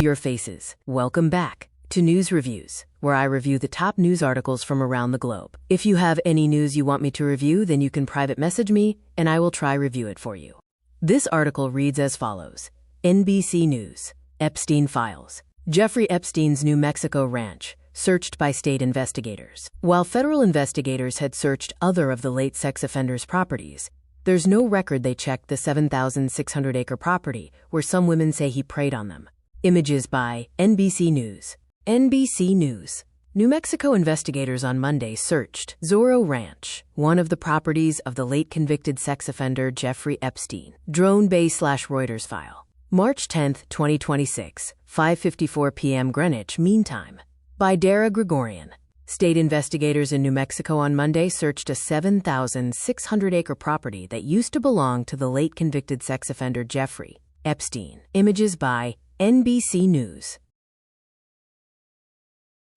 your faces. Welcome back to News Reviews, where I review the top news articles from around the globe. If you have any news you want me to review, then you can private message me and I will try review it for you. This article reads as follows. NBC News. Epstein Files. Jeffrey Epstein's New Mexico ranch, searched by state investigators. While federal investigators had searched other of the late sex offender's properties, there's no record they checked the 7,600-acre property where some women say he preyed on them. Images by NBC News. NBC News. New Mexico investigators on Monday searched Zorro Ranch, one of the properties of the late convicted sex offender Jeffrey Epstein. Drone Bay/Reuters file. March 10, 2026, 5:54 p.m. Greenwich Mean Time. By Dara Gregorian. State investigators in New Mexico on Monday searched a 7,600-acre property that used to belong to the late convicted sex offender Jeffrey Epstein. Images by NBC News.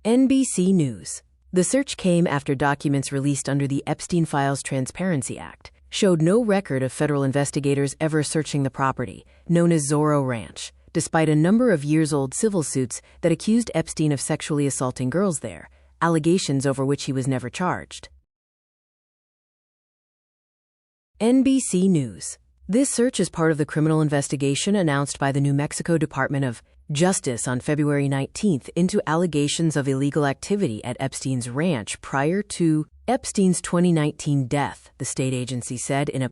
NBC News. The search came after documents released under the Epstein Transparency Act showed no record of federal investigators ever searching the property, known as Zorro Ranch, despite a number of years-old civil suits that accused Epstein of sexually assaulting girls there, allegations over which he was never charged. NBC News. This search is part of the criminal investigation announced by the New Mexico Department of Justice on February 19th into allegations of illegal activity at Epstein's ranch prior to Epstein's 2019 death, the state agency said in a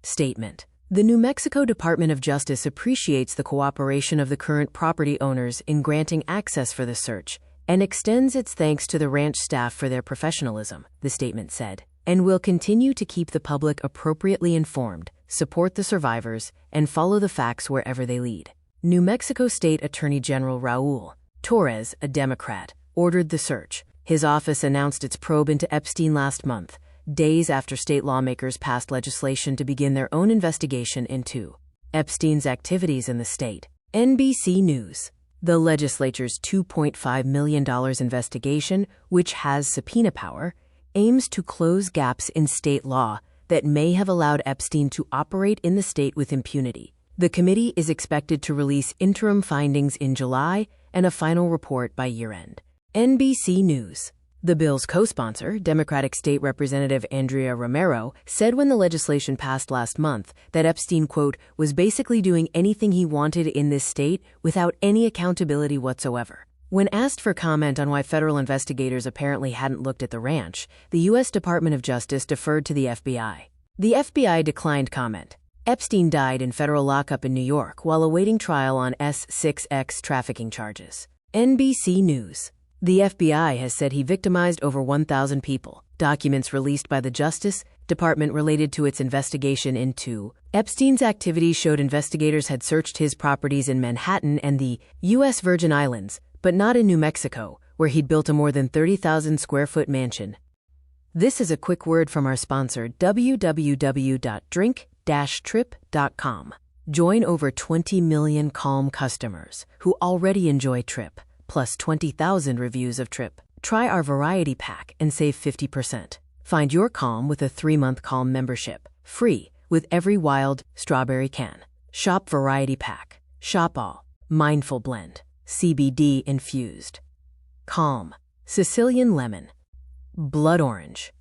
statement. The New Mexico Department of Justice appreciates the cooperation of the current property owners in granting access for the search and extends its thanks to the ranch staff for their professionalism, the statement said, and will continue to keep the public appropriately informed, support the survivors, and follow the facts wherever they lead. New Mexico State Attorney General Raul Torres, a Democrat, ordered the search. His office announced its probe into Epstein last month, days after state lawmakers passed legislation to begin their own investigation into Epstein's activities in the state. NBC News. The legislature's $2.5 million investigation, which has subpoena power, aims to close gaps in state law that may have allowed Epstein to operate in the state with impunity. The committee is expected to release interim findings in July and a final report by year-end. NBC News. The bill's co-sponsor, Democratic State Representative Andrea Romero, said when the legislation passed last month that Epstein, quote, was basically doing anything he wanted in this state without any accountability whatsoever. When asked for comment on why federal investigators apparently hadn't looked at the ranch, the U.S. Department of Justice deferred to the FBI. The FBI declined comment. Epstein died in federal lockup in New York while awaiting trial on S6X trafficking charges. NBC News. The FBI has said he victimized over 1,000 people. Documents released by the Justice Department related to its investigation into Epstein's activities showed investigators had searched his properties in Manhattan and the U.S. Virgin Islands, but not in New Mexico, where he'd built a more than 30,000-square-foot mansion. This is a quick word from our sponsor, www.drink-trip.com. Join over 20 million Calm customers who already enjoy Trip, plus 20,000 reviews of Trip. Try our variety pack and save 50%. Find your Calm with a 3-month Calm membership, free with every wild strawberry can. Shop variety pack. Shop all. Mindful blend. CBD infused. Calm. Sicilian lemon. Blood orange.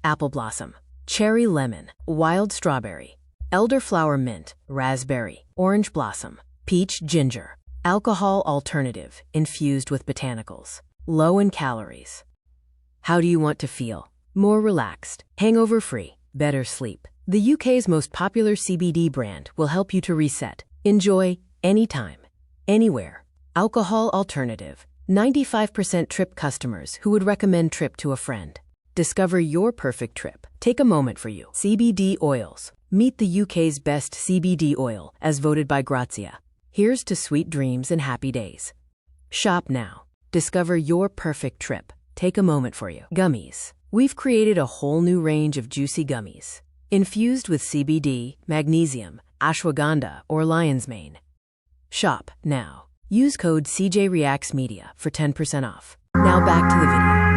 Apple blossom. Cherry lemon. Wild strawberry. Elderflower mint. Raspberry. Orange blossom. Peach ginger. Alcohol alternative, infused with botanicals. Low in calories. How do you want to feel? More relaxed, hangover-free, better sleep. The UK's most popular CBD brand will help you to reset. Enjoy anytime, anywhere. Alcohol alternative. 95% Trip customers who would recommend Trip to a friend. Discover your perfect trip. Take a moment for you. CBD oils. Meet the UK's best CBD oil, as voted by Grazia. Here's to sweet dreams and happy days. Shop now. Discover your perfect trip. Take a moment for you. Gummies. We've created a whole new range of juicy gummies, infused with CBD, magnesium, ashwagandha, or lion's mane. Shop now. Use code CJReactsMedia for 10% off. Now back to the video.